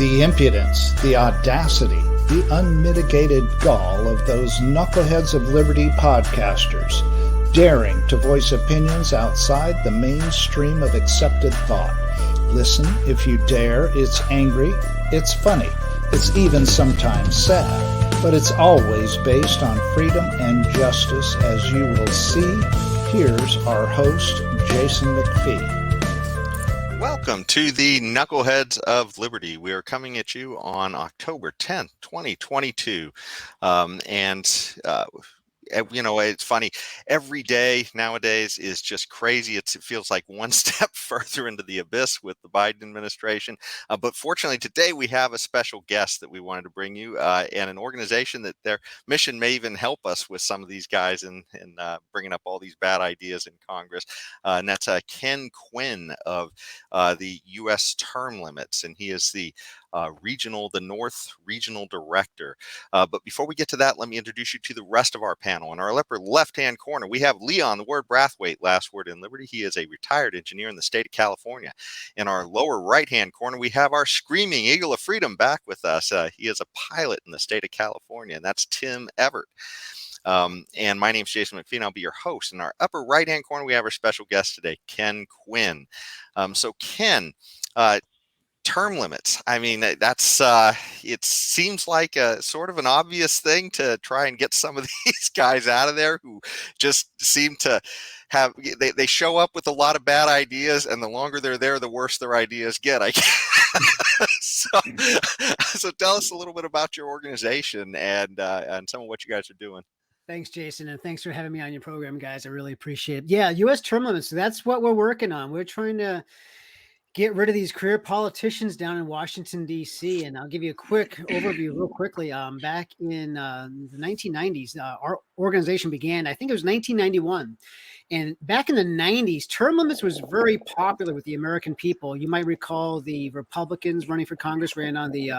The impudence, the audacity, the unmitigated gall of those knuckleheads of liberty podcasters, daring to voice opinions outside the mainstream of accepted thought. Listen if you dare. It's angry, it's funny, it's even sometimes sad, but it's always based on freedom and justice, as you will see. Here's our host, Jason McPhee. Welcome to the Knuckleheads of Liberty. We are coming at you on October 10th, 2022. It's funny. Every day nowadays is just crazy. It feels like one step further into the abyss with the Biden administration. But fortunately, today we have a special guest that we wanted to bring you and an organization that their mission may even help us with some of these guys in bringing up all these bad ideas in Congress. And that's Kenn Quinn of the U.S. Term Limits. And he is the North Regional Director. But before we get to that, let me introduce you to the rest of our panel. In our upper left-hand corner, we have Leon, the word Brathwaite, last word in Liberty. He is a retired engineer in the state of California. In our lower right-hand corner, we have our screaming eagle of freedom back with us. He is a pilot in the state of California, and that's Tim Everett. And my name's Jason McPhee, and I'll be your host. In our upper right-hand corner, we have our special guest today, Kenn Quinn. So Kenn, term limits. I mean, that's it seems like a sort of an obvious thing to try and get some of these guys out of there who just seem to have, they show up with a lot of bad ideas, and the longer they're there, the worse their ideas get, I guess. So tell us a little bit about your organization and some of what you guys are doing. Thanks, Jason, and thanks for having me on your program, guys. I really appreciate it. Yeah, U.S. term limits, that's what we're working on. We're trying to get rid of these career politicians down in Washington, D.C. And I'll give you a quick overview real quickly. Back in the 1990s, our organization began, I think it was 1991. And back in the 90s, term limits was very popular with the American people. You might recall the Republicans running for Congress ran on the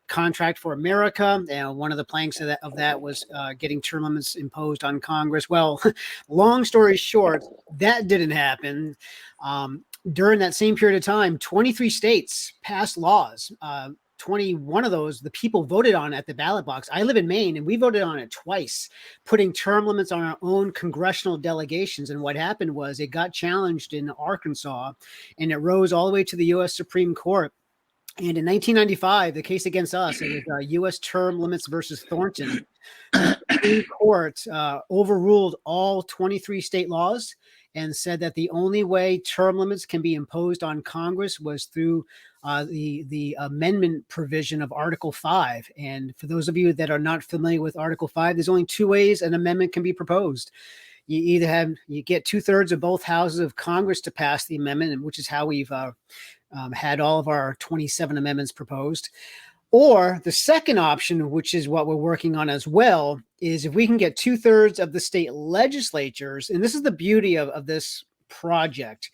Contract for America. And one of the planks of that was getting term limits imposed on Congress. Well, long story short, that didn't happen. During that same period of time, 23 states passed laws. 21 of those, the people voted on at the ballot box. I live in Maine, and we voted on it twice, putting term limits on our own congressional delegations. And what happened was it got challenged in Arkansas, and it rose all the way to the U.S. Supreme Court. And in 1995, the case against us, it was U.S. Term Limits versus Thornton. The Supreme Court overruled all 23 state laws and said that the only way term limits can be imposed on Congress was through the amendment provision of Article 5. And for those of you that are not familiar with Article 5, there's only two ways an amendment can be proposed. You either you get 2/3 of both houses of Congress to pass the amendment, which is how we've had all of our 27 amendments proposed. Or the second option, which is what we're working on as well, is if we can get 2/3 of the state legislatures, and this is the beauty of this project,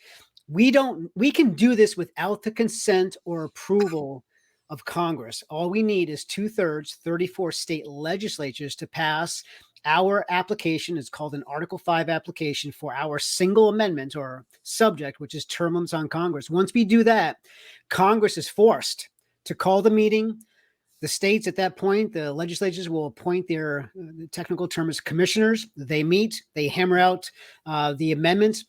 we can do this without the consent or approval of Congress. All we need is 2/3, 34 state legislatures to pass our application. It's called an Article 5 application for our single amendment or subject, which is term limits on Congress. Once we do that, Congress is forced to call the meeting. The states at that point, the legislatures will appoint their technical term is commissioners. They meet, they hammer out the amendments.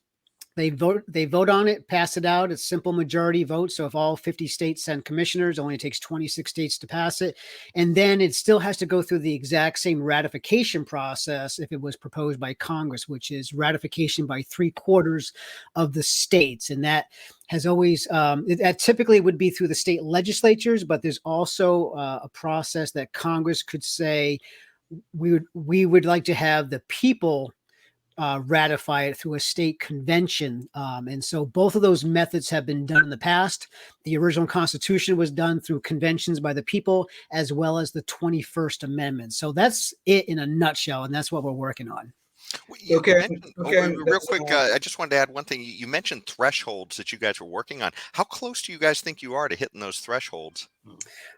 They vote on it, pass it out. It's simple majority vote. So if all 50 states send commissioners, it only takes 26 states to pass it. And then it still has to go through the exact same ratification process if it was proposed by Congress, which is ratification by 3/4 of the states. And that has always, that typically would be through the state legislatures, but there's also a process that Congress could say, we would like to have the people ratify it through a state convention. And so both of those methods have been done in the past. The original Constitution was done through conventions by the people, as well as the 21st Amendment. So that's it in a nutshell, and that's what we're working on. Well, So you Ken, mentioned, so oh, Ken, real quick, I just wanted to add one thing. You mentioned thresholds that you guys were working on. How close do you guys think you are to hitting those thresholds?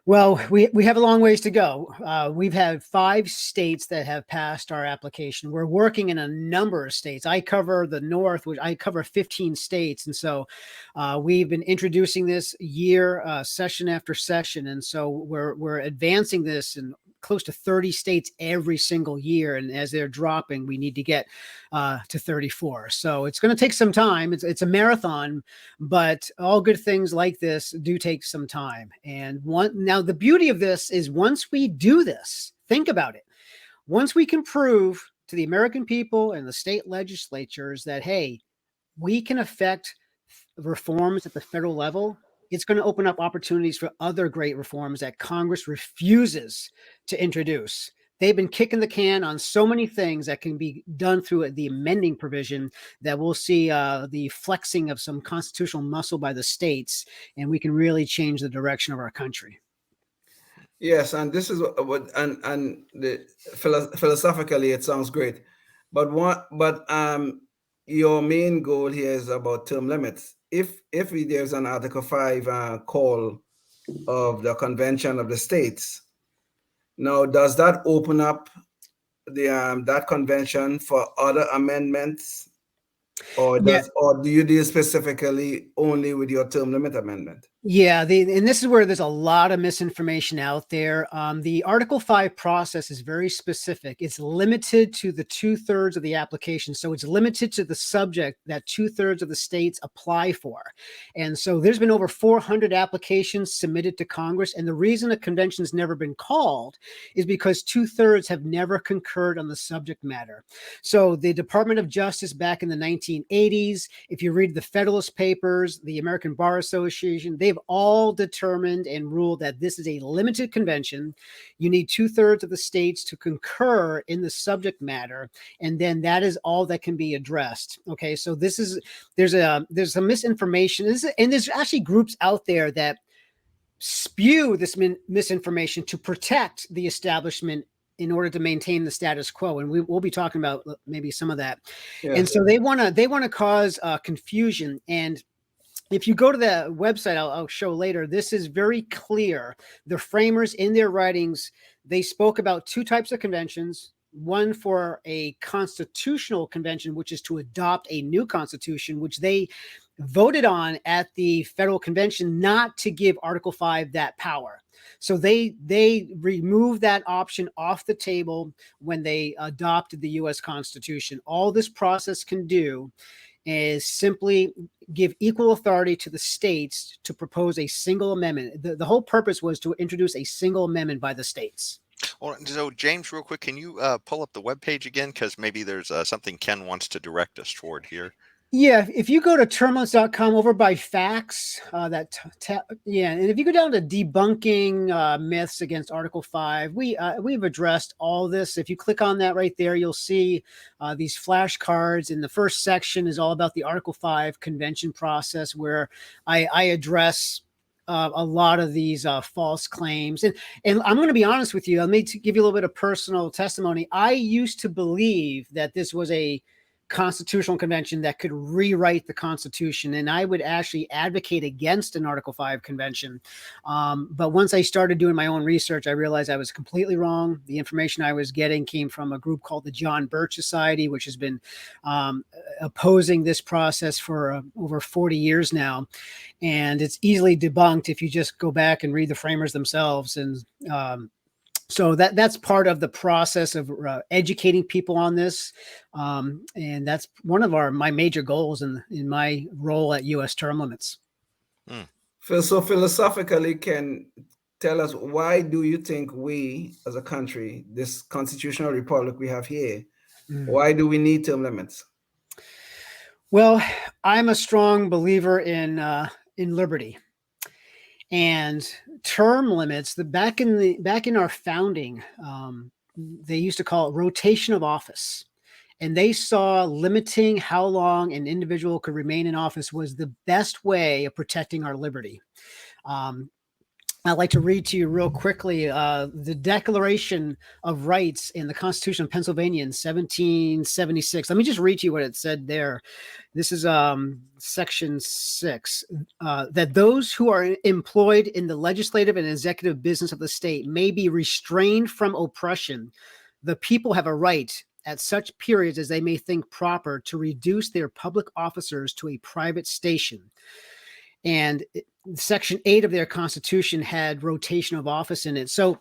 Well, we have a long ways to go. We've had 5 states that have passed our application. We're working in a number of states. I cover the North, which I cover 15 states. And so we've been introducing this year, session after session. And so we're advancing this in close to 30 states every single year. And as they're dropping, we need to get to 34. So it's going to take some time. It's a marathon, but all good things like this do take some time. And now the beauty of this is once we do this, think about it. Once we can prove to the American people and the state legislatures that, hey, we can affect reforms at the federal level, it's going to open up opportunities for other great reforms that Congress refuses to introduce. They've been kicking the can on so many things that can be done through the amending provision that we'll see the flexing of some constitutional muscle by the states, and we can really change the direction of our country. Yes, and this is what philosophically it sounds great, but your main goal here is about term limits. If there's an Article 5 call of the Convention of the States, now does that open up the that convention for other amendments, or Yeah. do you deal specifically only with your term limit amendment? Yeah, and this is where there's a lot of misinformation out there. The Article 5 process is very specific. It's limited to the 2/3 of the application. So it's limited to the subject that 2/3 of the states apply for. And so there's been over 400 applications submitted to Congress. And the reason a convention's never been called is because 2/3 have never concurred on the subject matter. So the Department of Justice back in the 1980s, if you read the Federalist Papers, the American Bar Association, they've all determined and ruled that this is a limited convention. You need 2/3 of the states to concur in the subject matter, and then that is all that can be addressed. Okay, so there's some misinformation, and there's actually groups out there that spew this misinformation to protect the establishment in order to maintain the status quo, and we'll be talking about maybe some of that. Yeah. And so they want to cause confusion. And if you go to the website, I'll show later, this is very clear. The framers in their writings, they spoke about 2 types of conventions. One for a constitutional convention, which is to adopt a new constitution, which they voted on at the federal convention not to give Article 5 that power. So they removed that option off the table when they adopted the U.S. Constitution. All this process can do is simply give equal authority to the states to propose a single amendment. The whole purpose was to introduce a single amendment by the states. Well, so James, real quick, can you pull up the webpage again? Because maybe there's something Ken wants to direct us toward here. Yeah, if you go to termlimits.com over by facts, and if you go down to debunking myths against Article 5, we've addressed all this. If you click on that right there, you'll see these flashcards. And the first section is all about the Article 5 convention process, where I address a lot of these false claims. And I'm going to be honest with you. Let me give you a little bit of personal testimony. I used to believe that this was a constitutional convention that could rewrite the Constitution, and I would actually advocate against an Article 5 convention. But once I started doing my own research, I realized I was completely wrong. The information I was getting came from a group called the John Birch Society, which has been opposing this process for over 40 years now. And it's easily debunked if you just go back and read the framers themselves. And so that's part of the process of educating people on this, and that's one of my major goals in my role at U.S. Term Limits. So philosophically, Ken, tell us, why do you think we, as a country, this constitutional republic we have here, why do we need term limits? Well, I'm a strong believer in liberty. And term limits, back in our founding, they used to call it rotation of office. And they saw limiting how long an individual could remain in office was the best way of protecting our liberty. I'd like to read to you real quickly the Declaration of Rights in the Constitution of Pennsylvania in 1776. Let me just read to you what it said there. This is Section 6, that those who are employed in the legislative and executive business of the state may be restrained from oppression. The people have a right at such periods as they may think proper to reduce their public officers to a private station. And Section 8 of their Constitution had rotation of office in it. So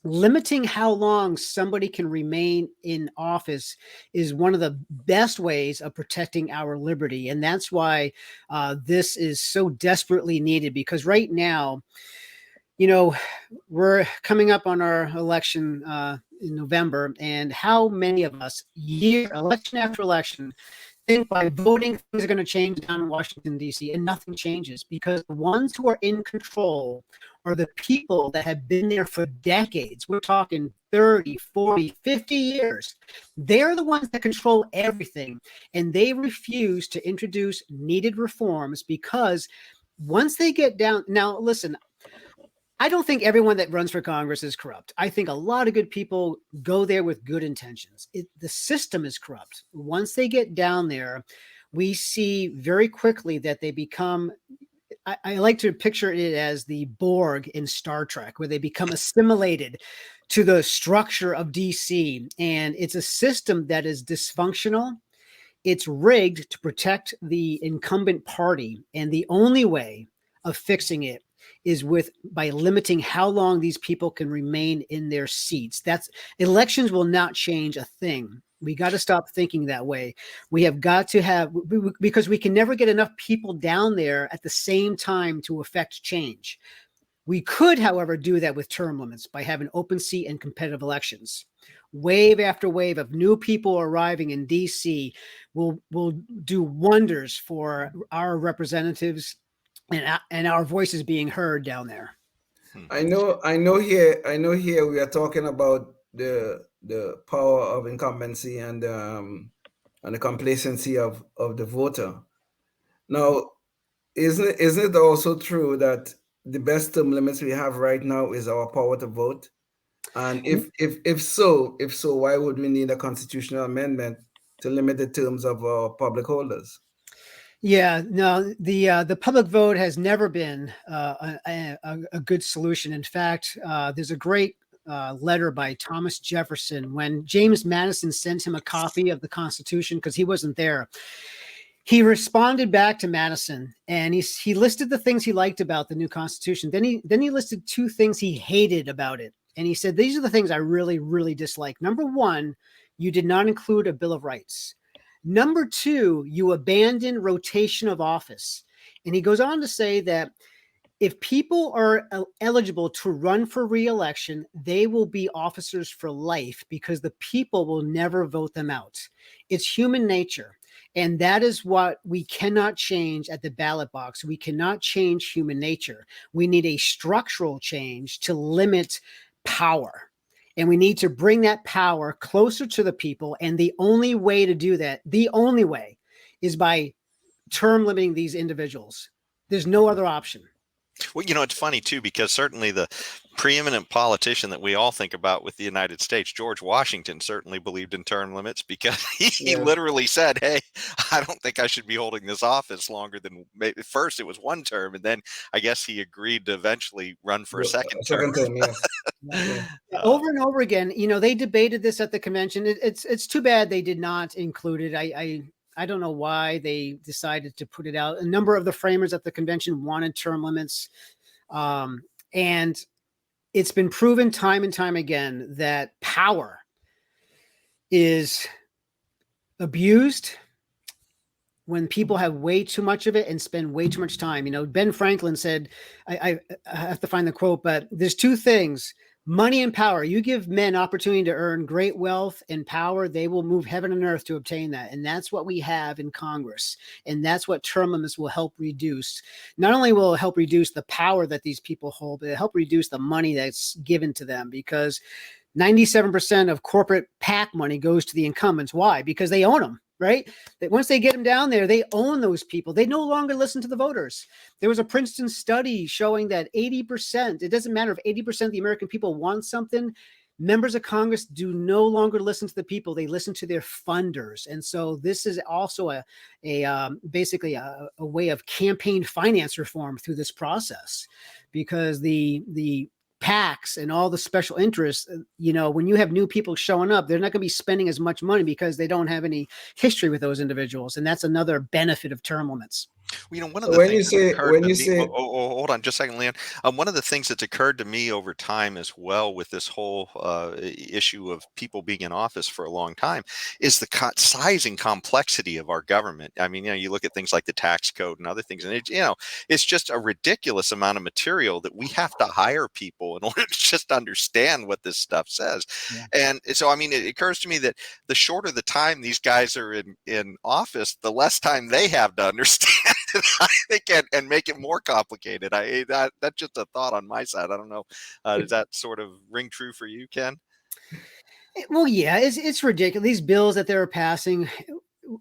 limiting how long somebody can remain in office is one of the best ways of protecting our liberty. And that's why this is so desperately needed, because right now, you know, we're coming up on our election in November, and how many of us, election after election, think by voting things are going to change down in Washington, D.C., and nothing changes, because the ones who are in control are the people that have been there for decades. We're talking 30, 40, 50 years. They're the ones that control everything, and they refuse to introduce needed reforms because once they get down... Now, listen, I don't think everyone that runs for Congress is corrupt. I think a lot of good people go there with good intentions. The system is corrupt. Once they get down there, we see very quickly that they become... I like to picture it as the Borg in Star Trek, where they become assimilated to the structure of DC. And it's a system that is dysfunctional. It's rigged to protect the incumbent party. And the only way of fixing it is by limiting how long these people can remain in their seats. Elections will not change a thing. We got to stop thinking that way. We have got to have, because we can never get enough people down there at the same time to affect change. We could, however, do that with term limits by having open seat and competitive elections. Wave after wave of new people arriving in DC will do wonders for our representatives and our voices being heard down there. I know here we are talking about the power of incumbency and the complacency of the voter. Now, isn't it also true that the best term limits we have right now is our power to vote? And if so, why would we need a constitutional amendment to limit the terms of our public holders? Yeah, no, the public vote has never been a good solution. In fact, there's a great letter by Thomas Jefferson when James Madison sent him a copy of the Constitution because he wasn't there. He responded back to Madison, and he listed the things he liked about the new Constitution. Then he listed two things he hated about it, and he said, "These are the things I really, really dislike. Number one, you did not include a Bill of Rights. Number two, you abandon rotation of office." And he goes on to say that if people are eligible to run for re-election, they will be officers for life because the people will never vote them out. It's human nature. And that is what we cannot change at the ballot box. We cannot change human nature. We need a structural change to limit power. And we need to bring that power closer to the people. And the only way to do that, is by term limiting these individuals. There's no other option. Well, it's funny, too, because certainly the preeminent politician that we all think about with the United States, George Washington, certainly believed in term limits because he literally said, "Hey, I don't think I should be holding this office longer than first it was one term." And then I guess he agreed to eventually run for a second term. Yes. Over and over again, they debated this at the convention. It's too bad they did not include it. I don't know why they decided to put it out. A number of the framers at the convention wanted term limits. And it's been proven time and time again that power is abused when people have way too much of it and spend way too much time. Ben Franklin said, I have to find the quote, but there's two things: money and power. You give men opportunity to earn great wealth and power, they will move heaven and earth to obtain that. And that's what we have in Congress. And that's what term limits will help reduce. Not only will it help reduce the power that these people hold, but it'll help reduce the money that's given to them, because 97% of corporate PAC money goes to the incumbents. Why? Because they own them, right? That once they get them down there, they own those people. They no longer listen to the voters. There was a Princeton study showing that 80%, it doesn't matter if 80% of the American people want something, members of Congress do no longer listen to the people. They listen to their funders. And so this is also basically a way of campaign finance reform through this process, because the PACs and all the special interests, when you have new people showing up, they're not going to be spending as much money because they don't have any history with those individuals. And that's another benefit of term limits. Well, one of the things that occurred to me, hold on just a second, Leon. One of the things that's occurred to me over time as well with this whole issue of people being in office for a long time is the size and complexity of our government. I mean, you look at things like the tax code and other things, and it's just a ridiculous amount of material that we have to hire people in order to just understand what this stuff says. Yeah. And so, I mean, it occurs to me that the shorter the time these guys are in office, the less time they have to understand. I think, and make it more complicated. That's just a thought on my side. I don't know. Does that sort of ring true for you, Ken? Well, yeah, it's ridiculous. These bills that they're passing,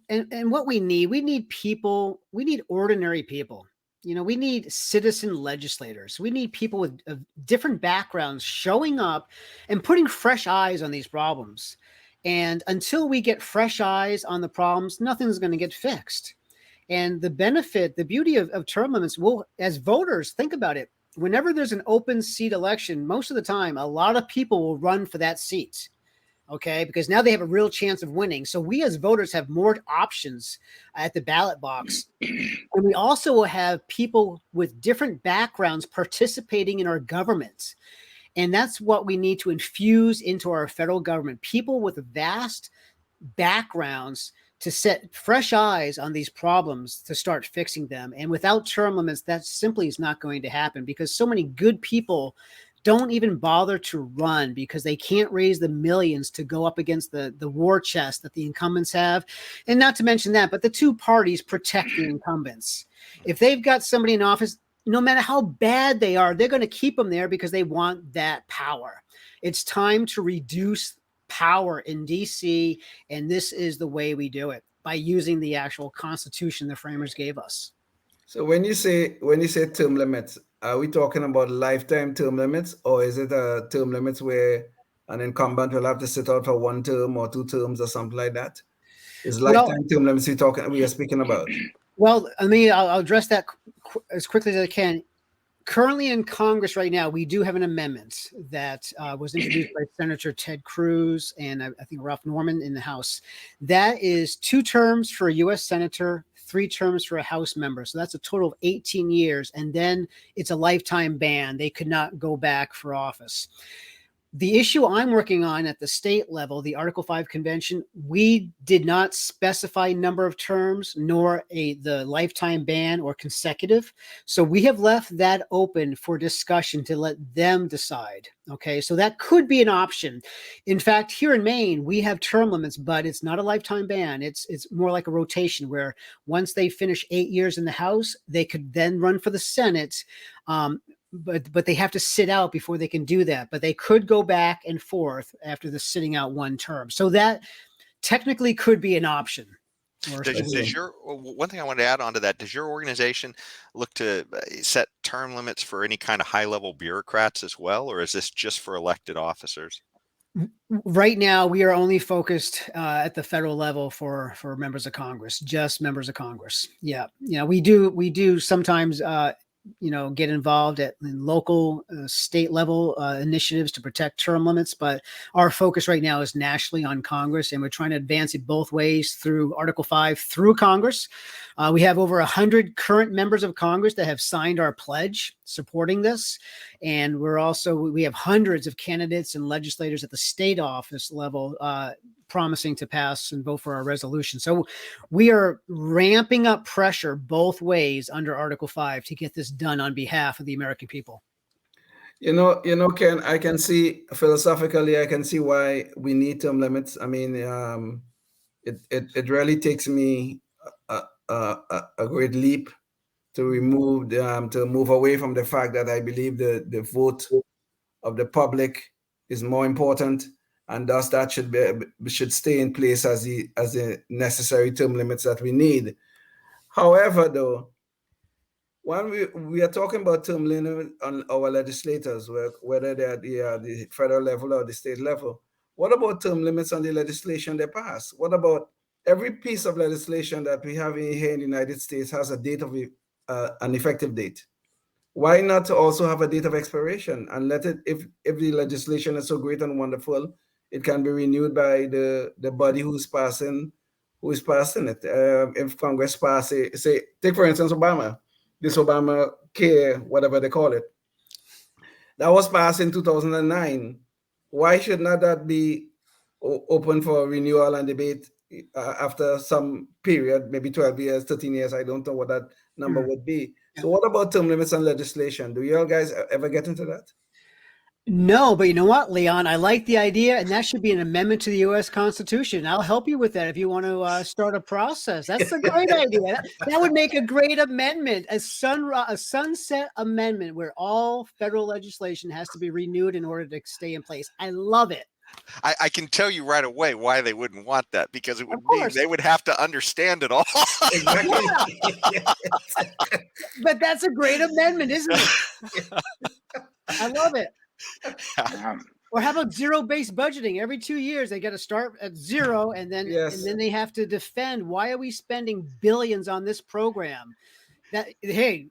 and what we need people. We need ordinary people. We need citizen legislators. We need people with different backgrounds showing up and putting fresh eyes on these problems. And until we get fresh eyes on the problems, nothing's going to get fixed. And the beauty of term limits, as voters, think about it. Whenever there's an open seat election, most of the time, a lot of people will run for that seat. Okay, because now they have a real chance of winning. So we as voters have more options at the ballot box. And we also will have people with different backgrounds participating in our government. And that's what we need to infuse into our federal government. People with vast backgrounds to set fresh eyes on these problems to start fixing them. And without term limits, that simply is not going to happen, because so many good people don't even bother to run because they can't raise the millions to go up against the war chest that the incumbents have. And not to mention that, but the two parties protect the incumbents. If they've got somebody in office, no matter how bad they are, they're going to keep them there because they want that power. It's time to reduce power in DC, and this is the way we do it, by using the actual Constitution the framers gave us. So when you say term limits, are we talking about lifetime term limits, or is it term limits where an incumbent will have to sit out for 1 term or 2 terms or something like that? Is lifetime term limits we are speaking about? Well, I'll address that as quickly as I can. Currently in Congress right now, we do have an amendment that was introduced by Senator Ted Cruz and I think Ralph Norman in the House. That is 2 terms for a U.S. Senator, 3 terms for a House member. So that's a total of 18 years. And then it's a lifetime ban. They could not go back for office. The issue I'm working on at the state level, the Article 5 convention, we did not specify number of terms nor the lifetime ban or consecutive. So we have left that open for discussion to let them decide. Okay, so that could be an option. In fact, here in Maine, we have term limits, but it's not a lifetime ban. It's more like a rotation where once they finish 8 years in the House, they could then run for the Senate. But they have to sit out before they can do that. But they could go back and forth after the sitting out 1 term. So that technically could be an option. Does your one thing I want to add on to that, does your organization look to set term limits for any kind of high-level bureaucrats as well, or is this just for elected officers? Right now, we are only focused at the federal level for members of Congress, just members of Congress. Yeah, we do sometimes get involved in local, state level initiatives to protect term limits. But our focus right now is nationally on Congress, and we're trying to advance it both ways through Article 5 through Congress. We have over 100 current members of Congress that have signed our pledge supporting this. And we have hundreds of candidates and legislators at the state office level promising to pass and vote for our resolution. So we are ramping up pressure both ways under Article 5 to get this done on behalf of the American people. Ken, I can see philosophically, I can see why we need term limits. I mean, it really takes me a great leap to move away from the fact that I believe the vote of the public is more important. and thus that should stay in place as the necessary term limits that we need. However, though, when we are talking about term limit on our legislators, whether they're the federal level or the state level, what about term limits on the legislation they pass? What about every piece of legislation that we have here in the United States has a date of an effective date? Why not also have a date of expiration and let it, if the legislation is so great and wonderful, it can be renewed by the body who's passing it. If Congress passes, say, take for instance Obama. This Obamacare, whatever they call it, that was passed in 2009. Why should not that be open for renewal and debate after some period, maybe 12 years, 13 years? I don't know what that number would be. So what about term limits on legislation? Do you all guys ever get into that? No, but you know what, Leon? I like the idea, and that should be an amendment to the U.S. Constitution. I'll help you with that if you want to start a process. That's a great idea. That would make a great amendment, a sunset amendment where all federal legislation has to be renewed in order to stay in place. I love it. I can tell you right away why they wouldn't want that, because it would mean they would have to understand it all. But that's a great amendment, isn't it? I love it. Or how about zero-based budgeting? Every 2 years, they got to start at zero, and then they have to defend. Why are we spending billions on this program? Hey,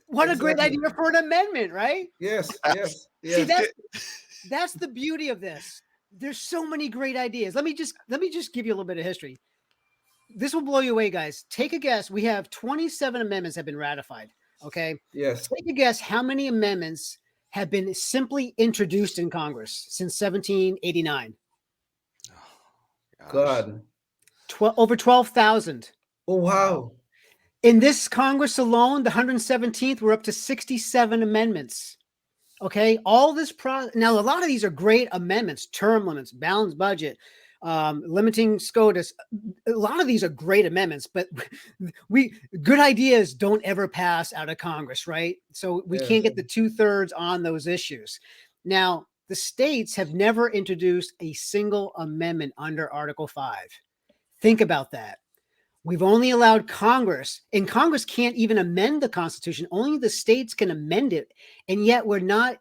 what a great idea for an amendment, right? Yes. See, that's the beauty of this. There's so many great ideas. Let me just give you a little bit of history. This will blow you away, guys. Take a guess. We have 27 amendments have been ratified. Okay. Yes. Take a guess how many amendments have been simply introduced in Congress since 1789. God. Over 12,000. Oh, wow. In this Congress alone, the 117th, we're up to 67 amendments. Okay, all this now, a lot of these are great amendments: term limits, balanced budget, limiting SCOTUS. A lot of these are great amendments, but good ideas don't ever pass out of Congress, right? So we can't get the 2/3 on those issues. Now, the states have never introduced a single amendment under Article 5. Think about that. We've only allowed Congress, and Congress can't even amend the Constitution. Only the states can amend it, and yet we're not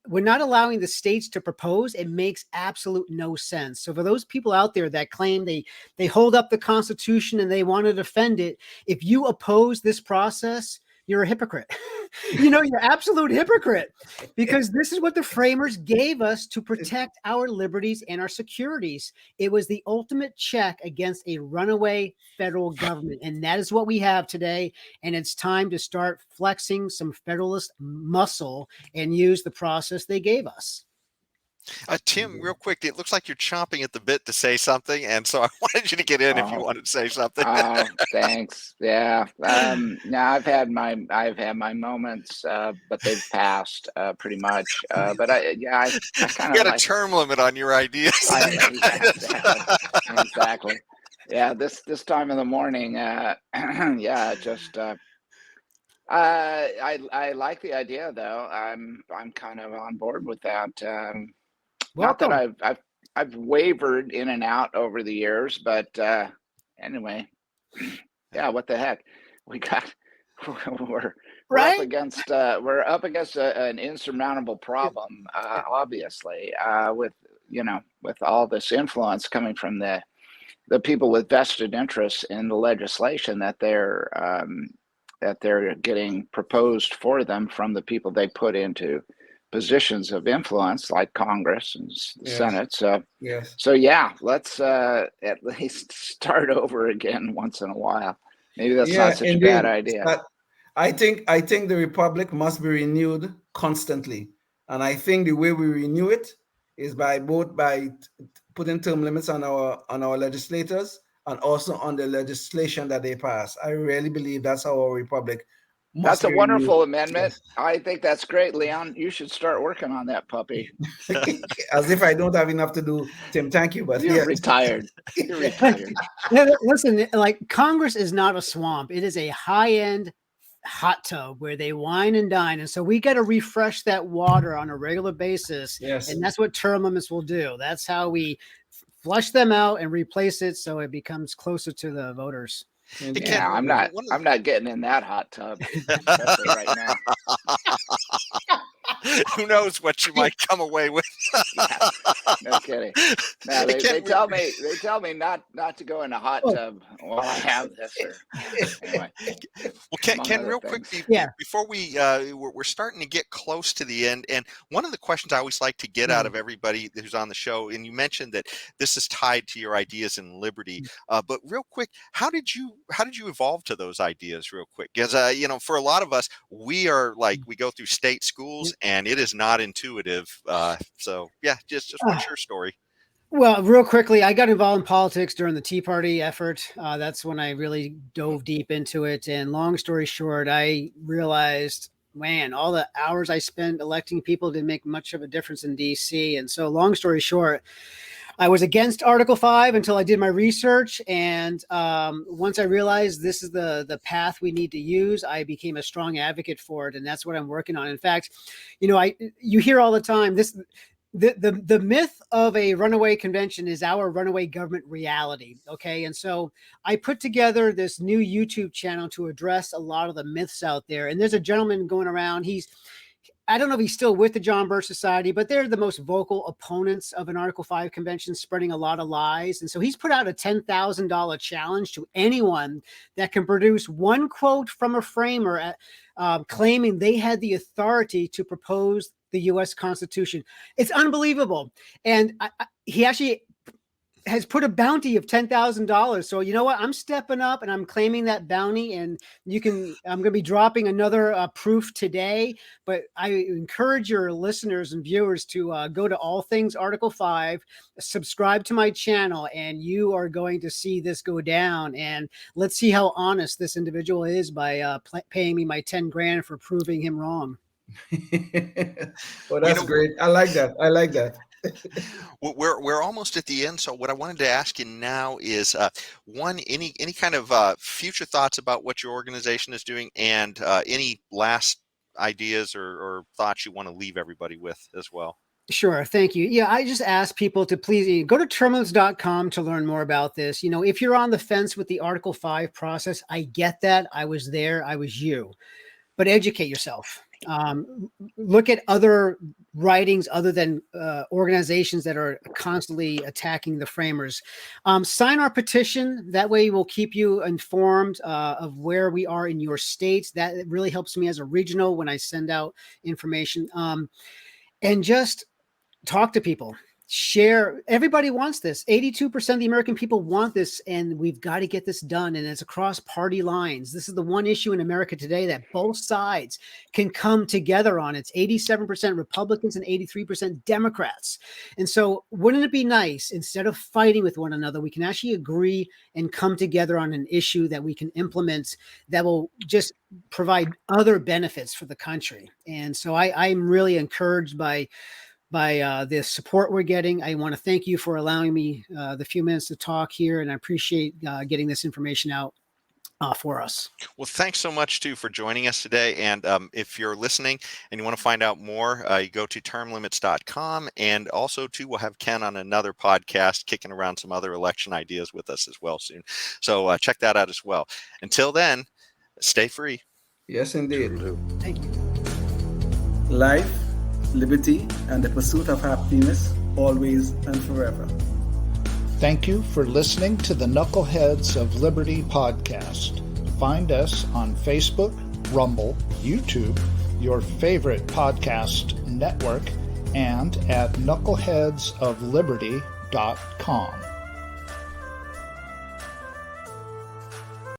allowing the states to propose. It makes absolute no sense. So for those people out there that claim they hold up the Constitution and they want to defend it, if you oppose this process, you're a hypocrite. You're absolute hypocrite, because this is what the framers gave us to protect our liberties and our securities. It was the ultimate check against a runaway federal government. And that is what we have today. And it's time to start flexing some federalist muscle and use the process they gave us. Tim, real quick, it looks like you're chomping at the bit to say something, and so I wanted you to get in if you wanted to say something. Thanks. Yeah. Now I've had my moments, but they've passed pretty much. But I kind of got a term limit on your ideas. Exactly. Yeah. This time of the morning. Just. I like the idea, though. I'm kind of on board with that. Not that I've wavered in and out over the years, but anyway, yeah. What the heck? We're right? We're up against an insurmountable problem, obviously, with all this influence coming from the people with vested interests in the legislation that they're getting proposed for them from the people they put into positions of influence, like Congress and the Senate. So let's at least start over again once in a while. Maybe that's not such a bad idea. But I think the republic must be renewed constantly, and I think the way we renew it is by putting term limits on our legislators and also on the legislation that they pass. I really believe that's how our republic. That's a wonderful amendment. I think that's great, Leon. You should start working on that puppy. As if I don't have enough to do, Tim. Thank you, but you're retired. You're retired. Listen, like, Congress is not a swamp. It is a high-end hot tub where they wine and dine. And so we got to refresh that water on a regular basis. Yes. And that's what term limits will do. That's how we flush them out and replace it so it becomes closer to the voters. Indeed. Yeah, I'm not getting in that hot tub, especially right now. Who knows what you might come away with? Yeah, no kidding. No, they tell me not to go in a hot tub while I have this. Anyway. Well, Ken, real quick, before we're starting to get close to the end, and one of the questions I always like to get out of everybody who's on the show, and you mentioned that this is tied to your ideas in liberty, but real quick, how did you evolve to those ideas, real quick? Because for a lot of us, we are like we go through state schools, and it is not intuitive. So yeah, just what's your story? Well, real quickly, I got involved in politics during the Tea Party effort. That's when I really dove deep into it. And long story short, I realized, man, all the hours I spent electing people didn't make much of a difference in DC. And so long story short, I was against Article 5 until I did my research. And once I realized this is the path we need to use, I became a strong advocate for it. And that's what I'm working on. In fact, you hear all the time the myth of a runaway convention is our runaway government reality. Okay. And so I put together this new YouTube channel to address a lot of the myths out there. And there's a gentleman going around. I don't know if he's still with the John Birch Society, but they're the most vocal opponents of an Article 5 convention, spreading a lot of lies. And so he's put out a $10,000 challenge to anyone that can produce one quote from a framer claiming they had the authority to propose the U.S. Constitution. It's unbelievable. And he actually has put a bounty of $10,000. So you know what? I'm stepping up and I'm claiming that bounty. And I'm going to be dropping another proof today. But I encourage your listeners and viewers to go to All Things Article 5, subscribe to my channel, and you are going to see this go down. And let's see how honest this individual is by paying me my 10 grand for proving him wrong. Well, that's great. I like that. We're almost at the end. So what I wanted to ask you now is any kind of future thoughts about what your organization is doing, and any last ideas or thoughts you want to leave everybody with as well. Sure. Thank you. Yeah, I just ask people to please go to termlimits.com to learn more about this. If you're on the fence with the Article 5 process, I get that. I was there. I was you. But educate yourself. Look at other writings other than organizations that are constantly attacking the framers. Sign our petition. That way we'll keep you informed of where we are in your states. That really helps me as a regional when I send out information. And just talk to people. Share. Everybody wants this. 82% of the American people want this, and we've got to get this done. And it's across party lines. This is the one issue in America today that both sides can come together on. It's 87% Republicans and 83% Democrats. And so wouldn't it be nice, instead of fighting with one another, we can actually agree and come together on an issue that we can implement that will just provide other benefits for the country. And so I'm really encouraged by the support we're getting. I want to thank you for allowing me the few minutes to talk here, and I appreciate getting this information out for us. Well, thanks so much too for joining us today. And if you're listening and you want to find out more, you go to termlimits.com, and also too, we'll have Ken on another podcast kicking around some other election ideas with us as well soon. So check that out as well. Until then, stay free. Yes, indeed. Thank you. Life, liberty, and the pursuit of happiness, always and forever. Thank you for listening to the Knuckleheads of Liberty podcast. Find us on Facebook, Rumble, YouTube, your favorite podcast network, and at knuckleheadsofliberty.com.